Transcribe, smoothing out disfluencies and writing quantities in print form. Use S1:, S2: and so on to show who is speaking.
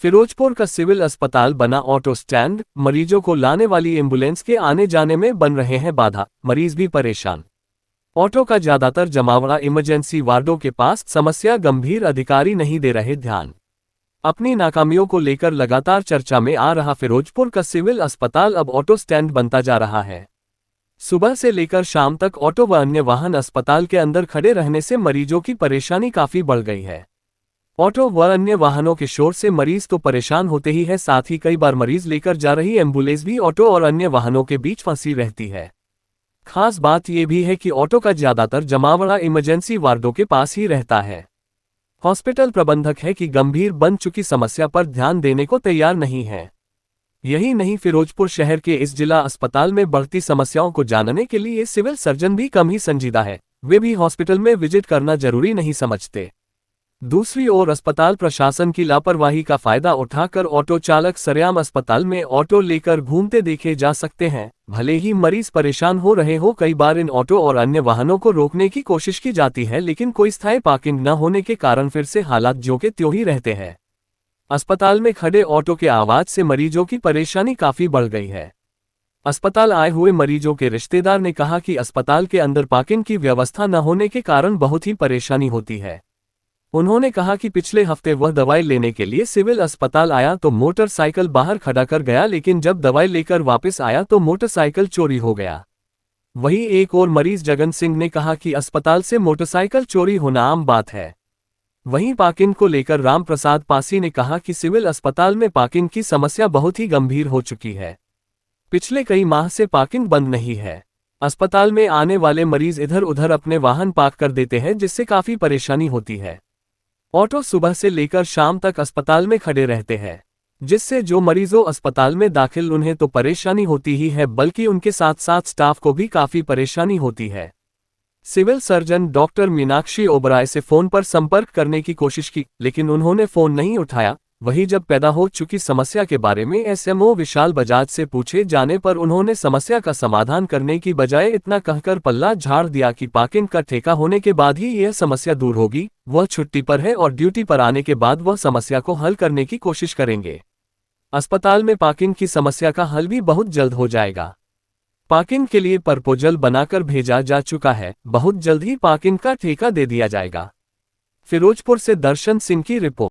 S1: फिरोजपुर का सिविल अस्पताल बना ऑटो स्टैंड, मरीजों को लाने वाली एम्बुलेंस के आने जाने में बन रहे हैं बाधा, मरीज भी परेशान। ऑटो का ज्यादातर जमावड़ा इमरजेंसी वार्डों के पास, समस्या गंभीर, अधिकारी नहीं दे रहे ध्यान। अपनी नाकामियों को लेकर लगातार चर्चा में आ रहा फिरोजपुर का सिविल अस्पताल अब ऑटो स्टैंड बनता जा रहा है। सुबह से लेकर शाम तक ऑटो व अन्य वाहन अस्पताल के अंदर खड़े रहने से मरीजों की परेशानी काफी बढ़ गई है। ऑटो व अन्य वाहनों के शोर से मरीज तो परेशान होते ही है, साथ ही कई बार मरीज लेकर जा रही एम्बुलेंस भी ऑटो और अन्य वाहनों के बीच फंसी रहती है। खास बात यह भी है कि ऑटो का ज्यादातर जमावड़ा इमरजेंसी वार्डों के पास ही रहता है। हॉस्पिटल प्रबंधक है कि गंभीर बन चुकी समस्या पर ध्यान देने को तैयार नहीं है। यही नहीं, फिरोजपुर शहर के इस जिला अस्पताल में बढ़ती समस्याओं को जानने के लिए सिविल सर्जन भी कम ही संजीदा है। वे भी हॉस्पिटल में विजिट करना जरूरी नहीं समझते। दूसरी ओर अस्पताल प्रशासन की लापरवाही का फायदा उठाकर ऑटो चालक सरेआम अस्पताल में ऑटो लेकर घूमते देखे जा सकते हैं। भले ही मरीज परेशान हो रहे हो, कई बार इन ऑटो और अन्य वाहनों को रोकने की कोशिश की जाती है, लेकिन कोई स्थायी पार्किंग न होने के कारण फिर से हालात ज्यों के त्यों ही रहते हैं। अस्पताल में खड़े ऑटो के आवाज से मरीजों की परेशानी काफी बढ़ गई है। अस्पताल आए हुए मरीजों के रिश्तेदार ने कहा कि अस्पताल के अंदर पार्किंग की व्यवस्था न होने के कारण बहुत ही परेशानी होती है। उन्होंने कहा कि पिछले हफ्ते वह दवाई लेने के लिए सिविल अस्पताल आया तो मोटरसाइकिल बाहर खड़ा कर गया, लेकिन जब दवाई लेकर वापस आया तो मोटरसाइकिल चोरी हो गया। वहीं एक और मरीज जगन सिंह ने कहा कि अस्पताल से मोटरसाइकिल चोरी होना आम बात है। वहीं पार्किंग को लेकर राम प्रसाद पासी ने कहा कि सिविल अस्पताल में पार्किंग की समस्या बहुत ही गंभीर हो चुकी है। पिछले कई माह से पार्किंग बंद नहीं है। अस्पताल में आने वाले मरीज इधर उधर अपने वाहन पार्क कर देते हैं, जिससे काफी परेशानी होती है। ऑटो सुबह से लेकर शाम तक अस्पताल में खड़े रहते हैं, जिससे जो मरीजों अस्पताल में दाखिल उन्हें तो परेशानी होती ही है, बल्कि उनके साथ साथ स्टाफ को भी काफी परेशानी होती है। Civil surgeon doctor Meenakshi Oberoi से फोन पर संपर्क करने की कोशिश की, लेकिन उन्होंने फोन नहीं उठाया। वहीं जब पैदा हो चुकी समस्या के बारे में एसएमओ विशाल बजाज से पूछे जाने पर उन्होंने समस्या का समाधान करने की बजाय इतना कहकर पल्ला झाड़ दिया कि पार्किंग का ठेका होने के बाद ही यह समस्या दूर होगी। वह छुट्टी पर है और ड्यूटी पर आने के बाद वह समस्या को हल करने की कोशिश करेंगे। अस्पताल में पार्किंग की समस्या का हल भी बहुत जल्द हो जाएगा। पार्किंग के लिए प्रपोजल बनाकर भेजा जा चुका है, बहुत जल्द ही पार्किंग का ठेका दे दिया जाएगा। फिरोजपुर से दर्शन सिंह की रिपोर्ट।